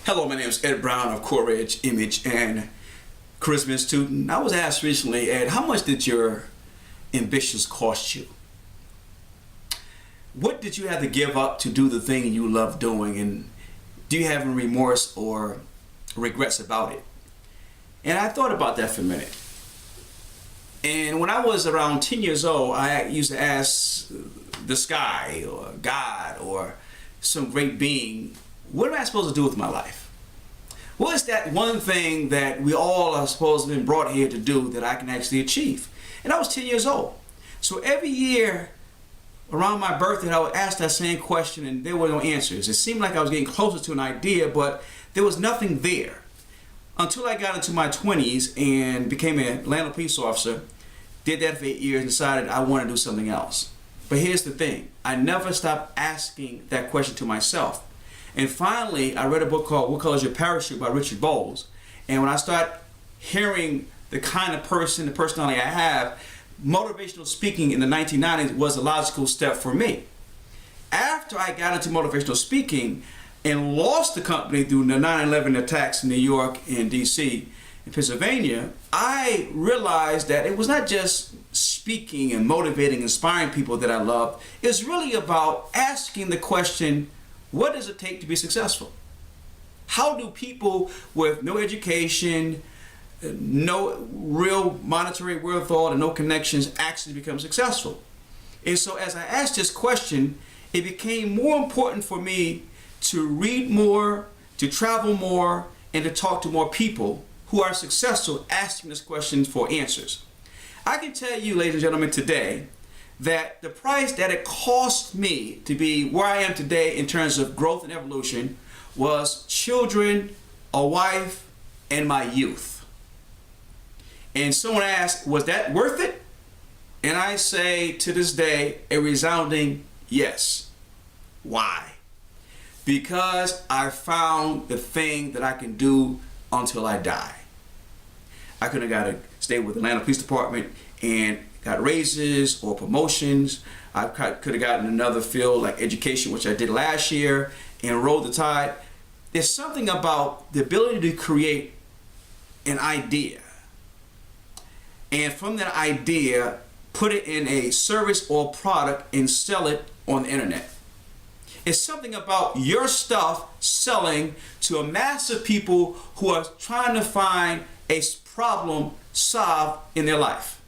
Hello, my name is Ed Brown of Core Edge Image and Charisma Institute. And I was asked recently, Ed, how much did your ambitions cost you? What did you have to give up to do the thing you love doing? And do you have any remorse or regrets about it? And I thought about that for a minute. And when I was around 10 years old, I used to ask the sky or God or some great being, what am I supposed to do with my life? What is that one thing that we all are supposed to have been brought here to do that I can actually achieve? And I was 10 years old. So every year around my birthday, I would ask that same question and there were no answers. It seemed like I was getting closer to an idea, but there was nothing there. Until I got into my 20s and became a Atlanta police officer, did that for 8 years and decided I want to do something else. But here's the thing, I never stopped asking that question to myself. And finally, I read a book called What Color Your Parachute by Richard Bowles. And when I start hearing the kind of person, the personality I have, motivational speaking in the 1990s was a logical step for me. After I got into motivational speaking and lost the company through the 9/11 attacks in New York and DC and Pennsylvania, I realized that it was not just speaking and motivating, inspiring people that I loved. It was really about asking the question, what does it take to be successful? How do people with no education, no real monetary wherewithal, and no connections actually become successful? And so as I asked this question, it became more important for me to read more, to travel more, and to talk to more people who are successful asking this question for answers. I can tell you, ladies and gentlemen, today, that the price that it cost me to be where I am today in terms of growth and evolution was children, a wife, and my youth. And someone asked, was that worth it? And I say to this day, a resounding yes. Why? Because I found the thing that I can do until I die. I could have got to stay with the Atlanta Police Department and got raises or promotions. I could have gotten another field like education, which I did last year, and rode the tide. There's something about the ability to create an idea, and from that idea, put it in a service or product and sell it on the internet. It's something about your stuff selling to a mass of people who are trying to find a problem solved in their life.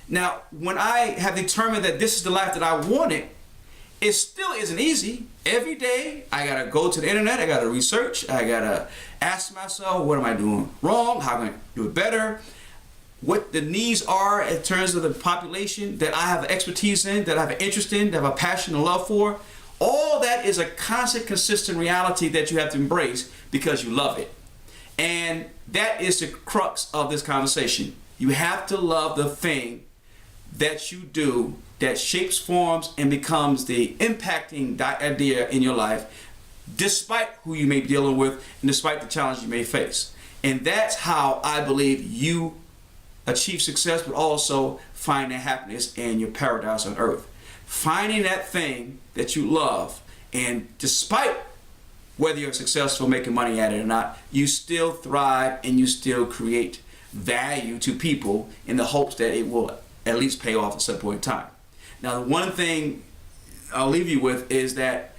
Now, when I have determined that this is the life that I wanted, it still isn't easy. Every day, I gotta go to the internet, I gotta research, I gotta ask myself, what am I doing wrong? How can I do it better? What the needs are in terms of the population that I have expertise in, that I have an interest in, that I have a passion and love for. All that is a constant, consistent reality that you have to embrace because you love it. And that is the crux of this conversation. You have to love the thing that you do that shapes, forms, and becomes the impacting idea in your life, despite who you may be dealing with and despite the challenge you may face. And that's how I believe you achieve success, but also find that happiness and your paradise on earth. Finding that thing that you love, and despite whether you're successful making money at it or not, you still thrive and you still create value to people in the hopes that it will at least pay off at some point in time. Now, the one thing I'll leave you with is that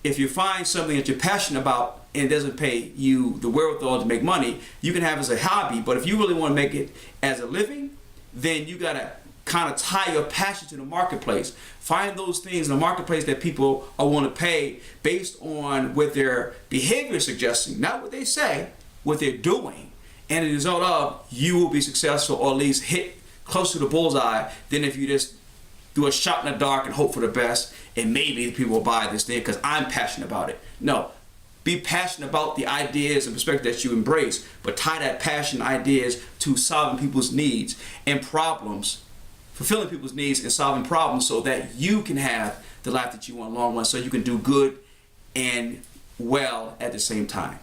if you find something that you're passionate about and it doesn't pay you the wherewithal to make money, you can have it as a hobby, but if you really want to make it as a living, then you gotta kind of tie your passion to the marketplace. Find those things in the marketplace that people are willing to pay based on what their behavior is suggesting, not what they say, what they're doing. And as a result of, you will be successful or at least hit close to the bullseye than if you just do a shot in the dark and hope for the best and maybe people will buy this thing because I'm passionate about it. No, be passionate about the ideas and perspective that you embrace, but tie that passion ideas to solving people's needs and problems, fulfilling people's needs and solving problems so that you can have the life that you want in the long run, so you can do good and well at the same time.